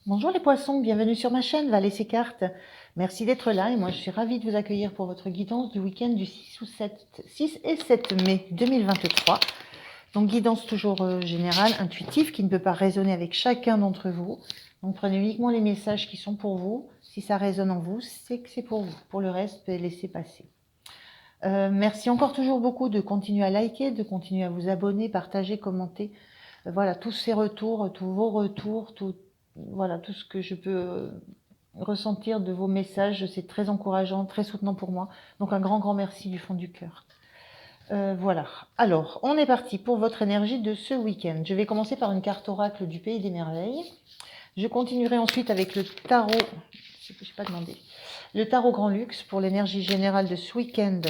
Bonjour les poissons, bienvenue sur ma chaîne Valet ses cartes. Merci d'être là et moi je suis ravie de vous accueillir pour votre guidance du week-end du 6 et 7 mai 2023. Donc guidance toujours générale, intuitive, qui ne peut pas résonner avec chacun d'entre vous. Donc prenez uniquement les messages qui sont pour vous. Si ça résonne en vous, c'est que c'est pour vous. Pour le reste, laissez passer. Merci encore toujours beaucoup de continuer à liker, de continuer à vous abonner, partager, commenter. Voilà, tous ces retours, tous vos retours, voilà, tout ce que je peux ressentir de vos messages, c'est très encourageant, très soutenant pour moi. Donc un grand merci du fond du cœur. Voilà. Alors, on est parti pour votre énergie de ce week-end. Je vais commencer par une carte oracle du Pays des Merveilles. Je continuerai ensuite avec le tarot. Je n'ai pas demandé. Le tarot Grand Luxe pour l'énergie générale de ce week-end.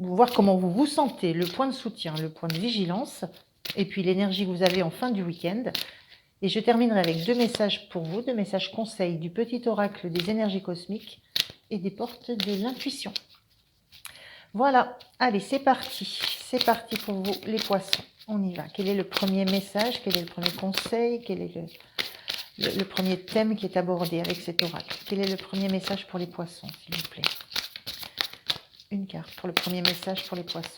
Voir comment vous vous sentez, le point de soutien, le point de vigilance, et puis l'énergie que vous avez en fin du week-end. Et je terminerai avec deux messages pour vous, deux messages conseils du petit oracle des énergies cosmiques et des portes de l'intuition. Voilà, allez, c'est parti pour vous les poissons. On y va. Quel est le premier message? Quel est le premier conseil? Quel est le premier thème qui est abordé avec cet oracle? Quel est le premier message pour les poissons, s'il vous plaît? Une carte pour le premier message pour les poissons.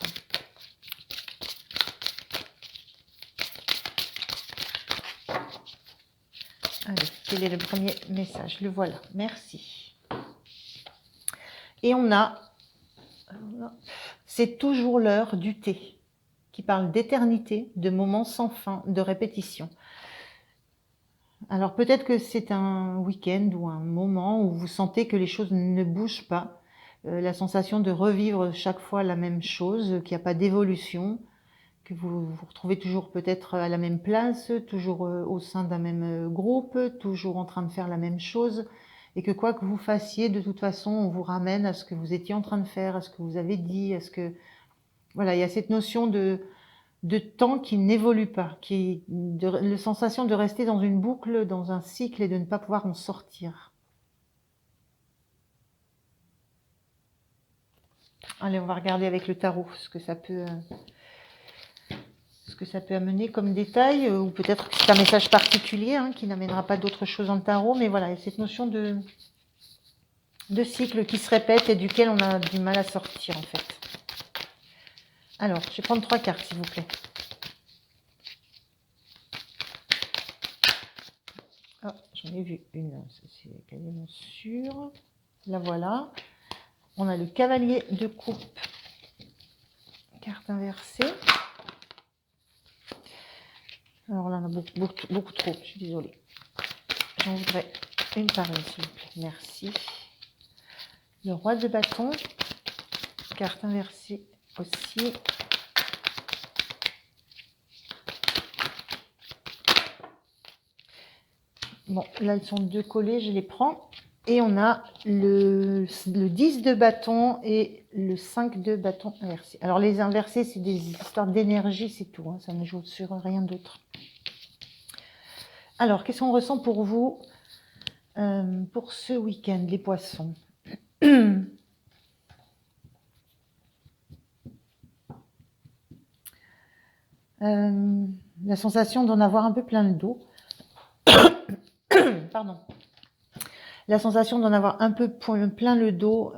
Allez, quel est le premier message? Le voilà, merci. Et on a, c'est toujours l'heure du thé, qui parle d'éternité, de moments sans fin, de répétition. Alors peut-être que c'est un week-end ou un moment où vous sentez que les choses ne bougent pas, la sensation de revivre chaque fois la même chose, qu'il n'y a pas d'évolution, que vous vous retrouvez toujours peut-être à la même place, toujours au sein d'un même groupe, toujours en train de faire la même chose, et que quoi que vous fassiez, de toute façon, on vous ramène à ce que vous étiez en train de faire, à ce que vous avez dit, à ce que... Voilà, il y a cette notion de temps qui n'évolue pas, la sensation de rester dans une boucle, dans un cycle et de ne pas pouvoir en sortir. Allez, on va regarder avec le tarot ce que ça peut amener comme détail, ou peut-être que c'est un message particulier qui n'amènera pas d'autre chose dans le tarot, mais voilà, il y a cette notion de cycle qui se répète et duquel on a du mal à sortir en fait. Alors, je vais prendre 3 cartes s'il vous plaît. Oh, j'en ai vu une, c'est quasiment sûr. La voilà. On a le cavalier de coupe, carte inversée. Alors là, on a beaucoup trop, je suis désolée. J'en voudrais une par une, s'il vous plaît. Merci. Le roi de bâton, carte inversée aussi. Bon, là, elles sont deux collées, je les prends. Et on a le 10 de bâton et le 5 de bâton inversé. Alors, les inversés, c'est des histoires d'énergie, c'est tout. Ça ne joue sur rien d'autre. Alors, qu'est-ce qu'on ressent pour vous pour ce week-end, les poissons? La sensation d'en avoir un peu plein le dos. Pardon. La sensation d'en avoir un peu plein le dos.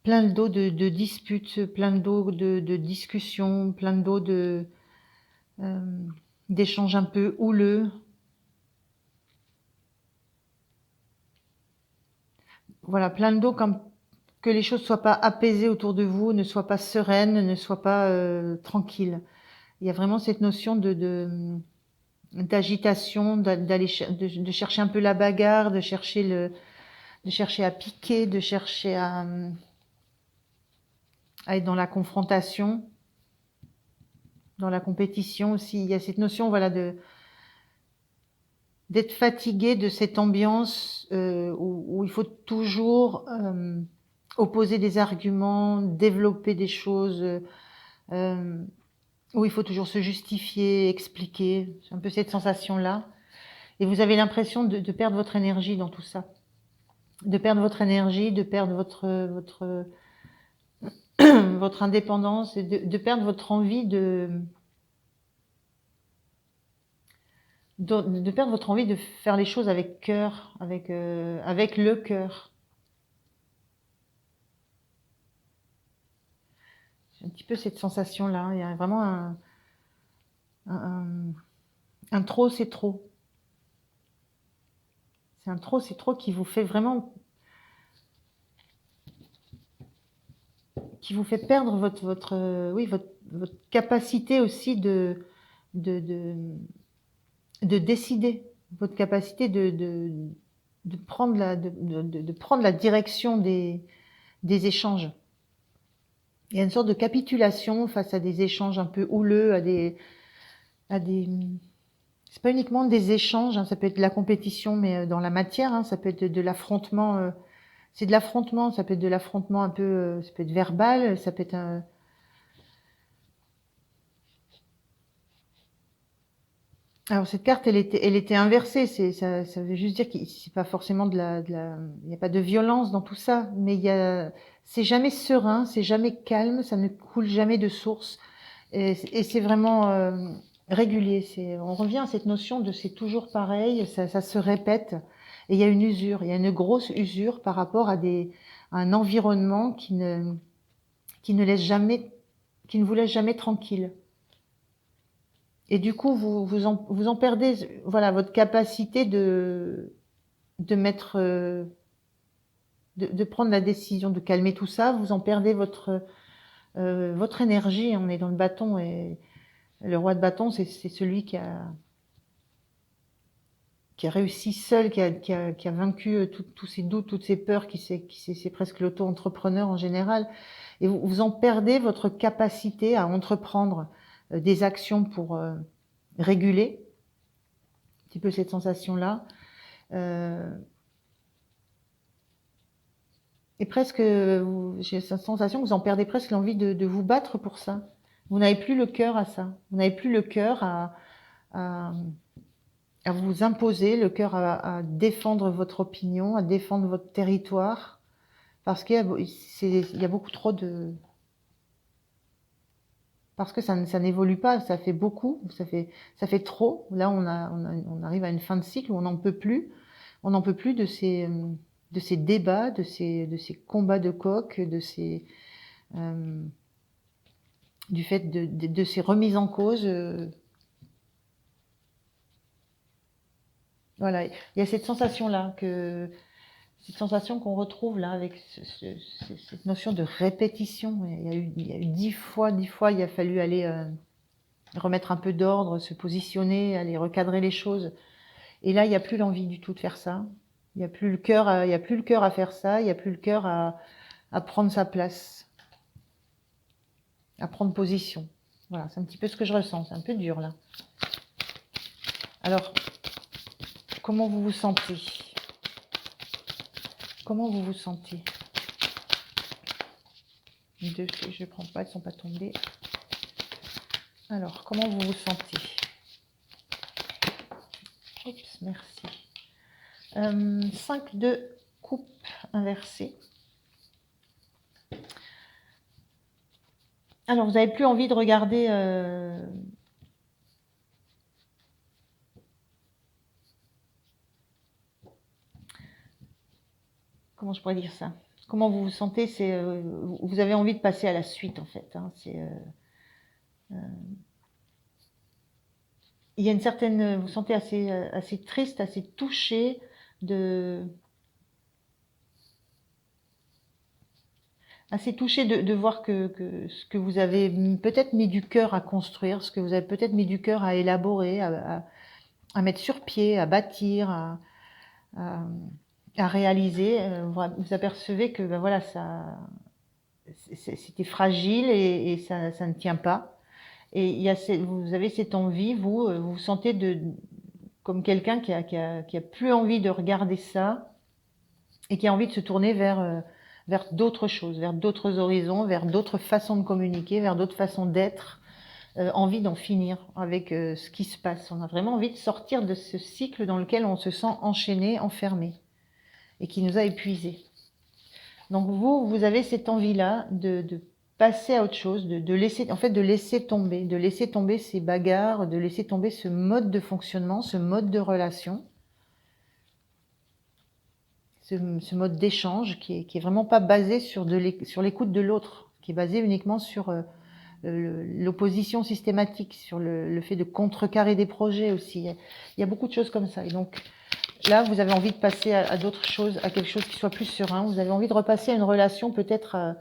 Plein le dos de disputes, plein le dos de discussions, plein le dos d'échanges un peu houleux. Voilà, plein de dos comme que les choses ne soient pas apaisées autour de vous, ne soient pas sereines, ne soient pas tranquilles. Il y a vraiment cette notion d'agitation, de chercher un peu la bagarre, de chercher à piquer, de chercher à être dans la confrontation, dans la compétition aussi. Il y a cette notion, voilà, d'être fatigué de cette ambiance où il faut toujours opposer des arguments, développer des choses, où il faut toujours se justifier, expliquer. C'est un peu cette sensation-là. Et vous avez l'impression de perdre votre énergie dans tout ça. De perdre votre énergie, de perdre votre indépendance et de perdre votre envie de perdre votre envie de faire les choses avec cœur, avec le cœur. J'ai un petit peu cette sensation-là. Il y a vraiment un trop, c'est trop. C'est un trop, c'est trop qui vous fait vraiment, qui vous fait perdre votre capacité aussi de, de, de décider, votre capacité de prendre prendre la direction des échanges. Il y a une sorte de capitulation face à des échanges un peu houleux, c'est pas uniquement des échanges, hein, ça peut être de la compétition, mais dans la matière, hein, ça peut être de l'affrontement. C'est de l'affrontement, ça peut être de l'affrontement un peu, ça peut être verbal, ça peut être un... Alors cette carte, elle était inversée. Ça veut juste dire qu'il c'est pas forcément il n'y a pas de violence dans tout ça, mais c'est jamais serein, c'est jamais calme, ça ne coule jamais de source, et c'est vraiment régulier. On revient à cette notion de c'est toujours pareil, ça se répète, et il y a une usure, il y a une grosse usure par rapport à un environnement qui ne laisse jamais, qui ne vous laisse jamais tranquille. Et du coup, vous en perdez, voilà, votre capacité de mettre, de prendre la décision, de calmer tout ça. Vous en perdez votre énergie. On est dans le bâton, et le roi de bâton, c'est celui qui a réussi seul, qui a vaincu tous ses doutes, toutes ses peurs, c'est presque l'auto-entrepreneur en général. Et vous en perdez votre capacité à entreprendre des actions pour réguler un petit peu cette sensation-là. Et presque, j'ai cette sensation que vous en perdez presque l'envie de vous battre pour ça. Vous n'avez plus le cœur à ça. Vous n'avez plus le cœur à, à vous imposer, le cœur à défendre votre opinion, à défendre votre territoire, parce il y a beaucoup trop de... Parce que ça n'évolue pas, ça fait beaucoup, ça fait trop. Là, on arrive à une fin de cycle où on n'en peut plus. On n'en peut plus de ces débats, de ces combats de coq, du fait de ces remises en cause. Voilà, il y a cette sensation-là, cette sensation qu'on retrouve là avec cette notion de répétition. Il y a eu 10 fois, il a fallu aller remettre un peu d'ordre, se positionner, aller recadrer les choses. Et là, il n'y a plus l'envie du tout de faire ça. Il n'y a plus le cœur, il y a plus le cœur à faire ça. Il n'y a plus le cœur à prendre sa place, à prendre position. Voilà, c'est un petit peu ce que je ressens. C'est un peu dur là. Alors, comment vous vous sentez? Comment vous vous sentez? Deux, je ne prends pas, elles ne sont pas tombées. Alors, comment vous vous sentez? Oups, merci. 5 de coupe inversée. Alors, vous n'avez plus envie de regarder... comment je pourrais dire ça? Comment vous vous sentez? Vous avez envie de passer à la suite, en fait. Hein. Il y a une certaine... Vous vous sentez assez triste, assez touché de voir que ce que vous avez peut-être mis du cœur à construire, ce que vous avez peut-être mis du cœur à élaborer, à mettre sur pied, à bâtir, à réaliser, vous apercevez que ben voilà, c'était fragile et ça ne tient pas. Et vous avez cette envie, vous vous sentez comme quelqu'un qui a plus envie de regarder ça et qui a envie de se tourner vers d'autres choses, vers d'autres horizons, vers d'autres façons de communiquer, vers d'autres façons d'être, envie d'en finir avec ce qui se passe. On a vraiment envie de sortir de ce cycle dans lequel on se sent enchaîné, enfermé, et qui nous a épuisés. Donc vous avez cette envie-là passer à autre chose, de laisser, en fait, de laisser tomber ces bagarres, de laisser tomber ce mode de fonctionnement, ce mode de relation, ce mode d'échange qui est vraiment pas basé sur l'écoute de l'autre, qui est basé uniquement sur l'opposition systématique, sur le fait de contrecarrer des projets aussi. Il y a beaucoup de choses comme ça. Et donc là, vous avez envie de passer à d'autres choses, à quelque chose qui soit plus serein. Vous avez envie de repasser à une relation peut-être.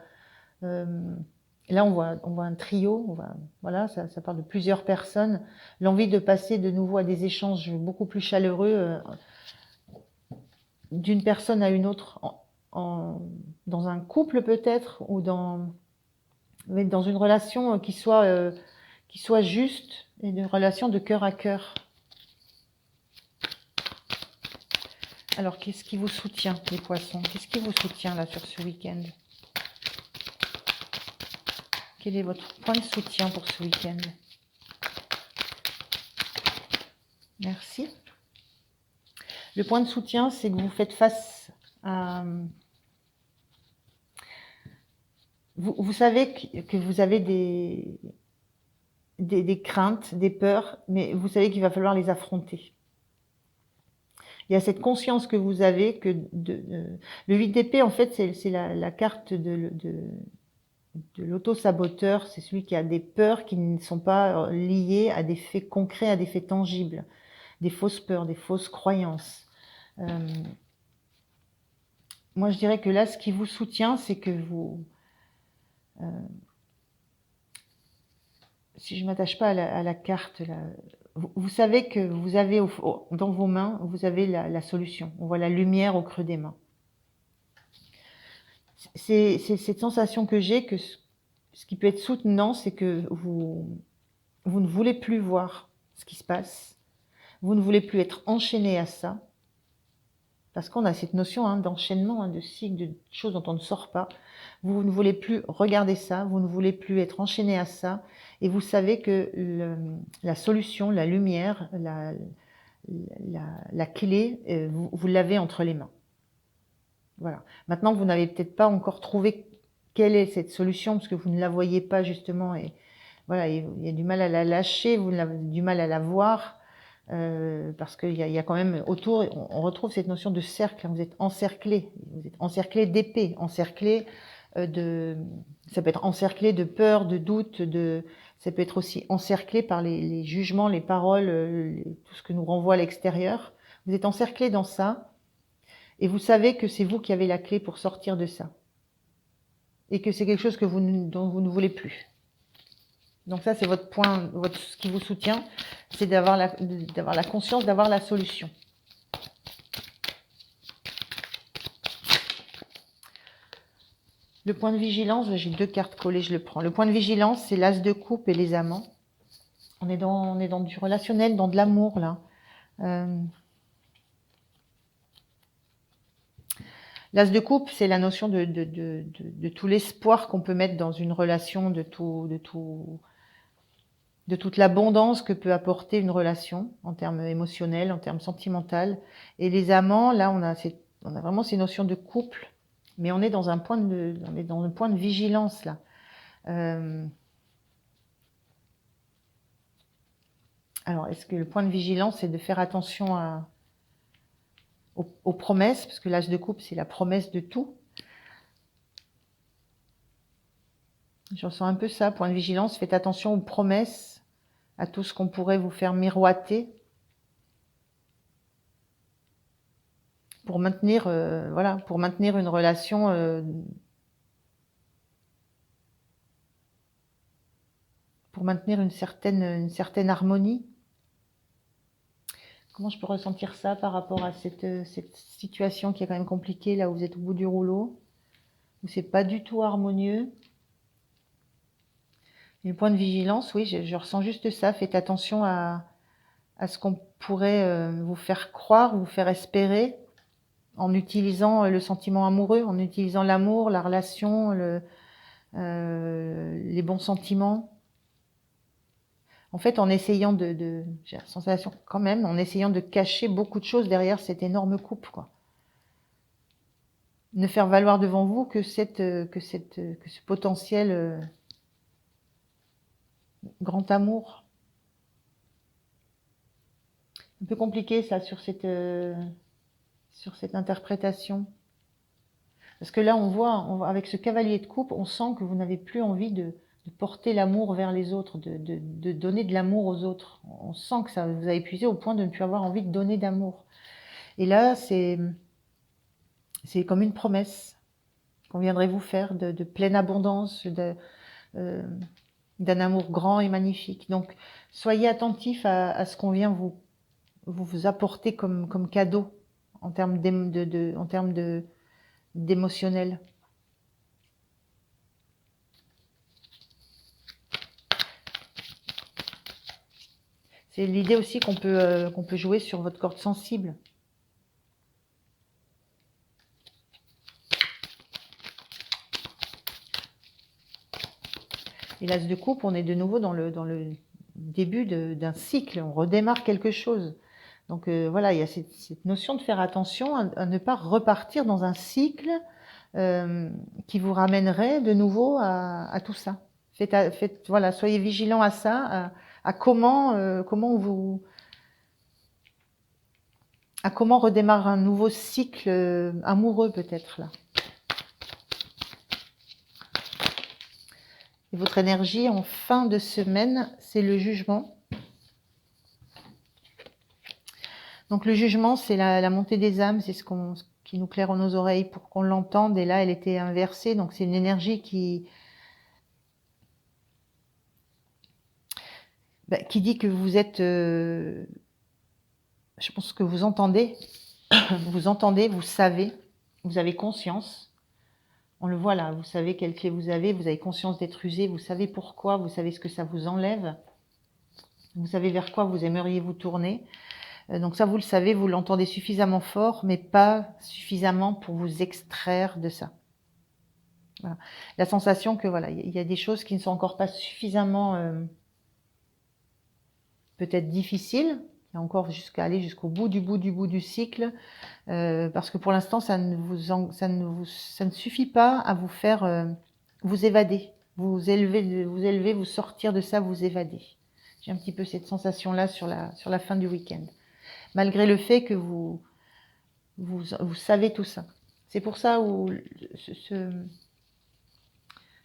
Là, on voit un trio. Voilà, ça parle de plusieurs personnes. L'envie de passer de nouveau à des échanges beaucoup plus chaleureux d'une personne à une autre, dans un couple peut-être, ou mais dans une relation qui soit juste, et une relation de cœur à cœur. Alors, qu'est-ce qui vous soutient, les poissons? Qu'est-ce qui vous soutient là sur ce week-end? Quel est votre point de soutien pour ce week-end? Merci. Le point de soutien, c'est que vous faites face à... Vous savez que vous avez des craintes, des peurs, mais vous savez qu'il va falloir les affronter. Il y a cette conscience que vous avez que le 8 d'épée, en fait, c'est la carte de l'auto-saboteur. C'est celui qui a des peurs qui ne sont pas liées à des faits concrets, à des faits tangibles, des fausses peurs, des fausses croyances. Moi, je dirais que là, ce qui vous soutient, c'est que si je m'attache pas à la carte, là, vous savez que vous avez dans vos mains, vous avez la solution. On voit la lumière au creux des mains. C'est cette sensation que j'ai que ce qui peut être soutenant, c'est que vous ne voulez plus voir ce qui se passe. Vous ne voulez plus être enchaîné à ça. Parce qu'on a cette notion d'enchaînement, de cycle, de choses dont on ne sort pas. Vous ne voulez plus regarder ça, vous ne voulez plus être enchaîné à ça. Et vous savez que la solution, la lumière, la clé, vous l'avez entre les mains. Voilà. Maintenant, vous n'avez peut-être pas encore trouvé quelle est cette solution, parce que vous ne la voyez pas justement. Et voilà, il y a du mal à la lâcher, vous avez du mal à la voir. Parce qu'il y a quand même autour, on retrouve cette notion de cercle. Vous êtes encerclé d'épée, encerclé ça peut être encerclé de peur, de doute, ça peut être aussi encerclé par les jugements, les paroles, tout ce que nous renvoie à l'extérieur. Vous êtes encerclé dans ça, et vous savez que c'est vous qui avez la clé pour sortir de ça, et que c'est quelque chose dont vous ne voulez plus. Donc ça, c'est votre point, ce qui vous soutient, c'est d'avoir la conscience, d'avoir la solution. Le point de vigilance, j'ai 2 cartes collées, je le prends. Le point de vigilance, c'est l'as de coupe et les amants. On est dans du relationnel, dans de l'amour, là. L'as de coupe, c'est la notion de tout l'espoir qu'on peut mettre dans une relation, de toute l'abondance que peut apporter une relation en termes émotionnels, en termes sentimentaux. Et les amants, là, on a vraiment ces notions de couple, mais on est dans un point de vigilance là. Alors, est-ce que le point de vigilance, c'est de faire attention aux promesses, parce que l'as de coupe, c'est la promesse de tout. Je ressens un peu ça, point de vigilance, faites attention aux promesses, à tout ce qu'on pourrait vous faire miroiter pour maintenir, pour maintenir une relation pour maintenir une certaine harmonie. Comment je peux ressentir ça par rapport à cette situation qui est quand même compliquée, là où vous êtes au bout du rouleau, où c'est pas du tout harmonieux? Et le point de vigilance, oui, je ressens juste ça. Faites attention à ce qu'on pourrait vous faire croire, vous faire espérer, en utilisant le sentiment amoureux, en utilisant l'amour, la relation, les bons sentiments. En fait, en essayant j'ai la sensation quand même, en essayant de cacher beaucoup de choses derrière cette énorme coupe, quoi. ne faire valoir devant vous que ce potentiel grand amour. Un peu compliqué ça sur cette interprétation. Parce que là, on voit, avec ce cavalier de coupe, on sent que vous n'avez plus envie de porter l'amour vers les autres, de donner de l'amour aux autres. On sent que ça vous a épuisé au point de ne plus avoir envie de donner d'amour. Et là, c'est comme une promesse qu'on viendrait vous faire de pleine abondance, d'un amour grand et magnifique. Donc, soyez attentifs à ce qu'on vient vous apporter comme cadeau en termes d'émotionnel. C'est l'idée aussi qu'on peut jouer sur votre corde sensible. Et l'as de coupe, on est de nouveau dans le début d'un cycle, on redémarre quelque chose. Donc voilà, il y a cette notion de faire attention à ne pas repartir dans un cycle qui vous ramènerait de nouveau à tout ça. Voilà, soyez vigilants à ça, à comment redémarre un nouveau cycle amoureux peut-être là. Et votre énergie en fin de semaine, c'est le jugement. Donc le jugement, c'est la montée des âmes, c'est ce qui nous claire nos oreilles pour qu'on l'entende. Et là, elle était inversée, donc c'est une énergie qui dit que vous êtes... je pense que vous entendez, vous savez, vous avez conscience. On le voit là, vous savez quelle clé vous avez conscience d'être usé, vous savez pourquoi, vous savez ce que ça vous enlève, vous savez vers quoi vous aimeriez vous tourner. Donc ça, vous le savez, vous l'entendez suffisamment fort, mais pas suffisamment pour vous extraire de ça. Voilà. La sensation que voilà, il y a des choses qui ne sont encore pas suffisamment peut-être difficiles, il y a encore jusqu'à aller jusqu'au bout du cycle, parce que pour l'instant, ça ne suffit pas à vous faire vous évader, vous élever, vous sortir de ça, vous évader. J'ai un petit peu cette sensation-là sur la fin du week-end, malgré le fait que vous savez tout ça. C'est pour ça où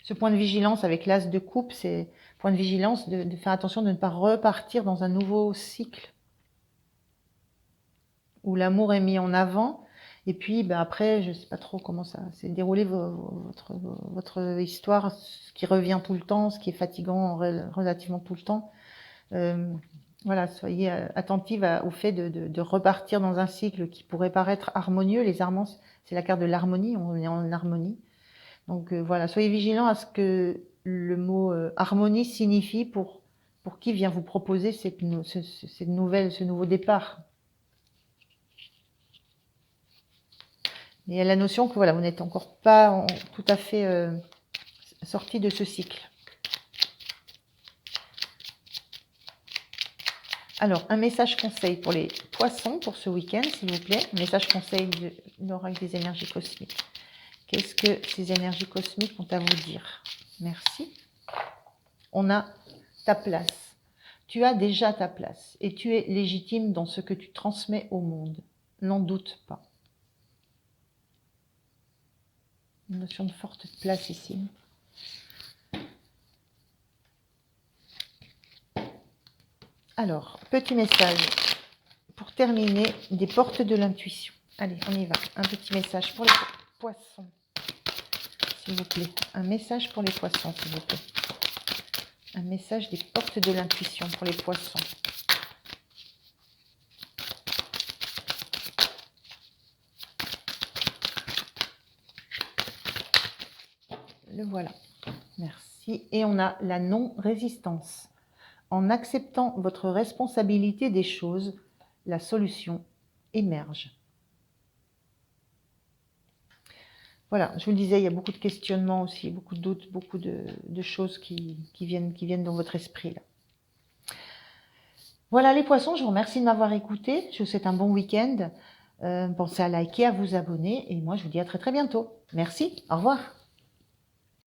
ce point de vigilance avec l'as de coupe, c'est point de vigilance de faire attention de ne pas repartir dans un nouveau cycle où l'amour est mis en avant. Et puis après, je ne sais pas trop comment ça s'est déroulé votre histoire, ce qui revient tout le temps, ce qui est fatigant relativement tout le temps. Voilà, soyez attentive au fait de repartir dans un cycle qui pourrait paraître harmonieux. Les harmons, c'est la carte de l'harmonie, on est en harmonie. Donc voilà, soyez vigilants à ce que le mot harmonie signifie pour qui vient vous proposer ce nouveau départ. Et il y a la notion que voilà, vous n'êtes encore pas tout à fait sorti de ce cycle. Alors, un message conseil pour les poissons pour ce week-end, s'il vous plaît. Un message conseil de l'oracle des énergies cosmiques. Qu'est-ce que ces énergies cosmiques ont à vous dire? Merci. On a ta place. Tu as déjà ta place et tu es légitime dans ce que tu transmets au monde. N'en doute pas. Une notion de forte place ici. Alors, petit message pour terminer des portes de l'intuition. Allez, on y va. Un petit message pour les poissons, s'il vous plaît. Un message pour les poissons, s'il vous plaît. Un message des portes de l'intuition pour les poissons. Le voilà. Merci. Et on a la non-résistance. En acceptant votre responsabilité des choses, la solution émerge. Voilà, je vous le disais, il y a beaucoup de questionnements aussi, beaucoup de doutes, beaucoup de choses qui viennent dans votre esprit là. Voilà les poissons, je vous remercie de m'avoir écouté. Je vous souhaite un bon week-end. Pensez à liker, à vous abonner et moi je vous dis à très très bientôt. Merci, au revoir.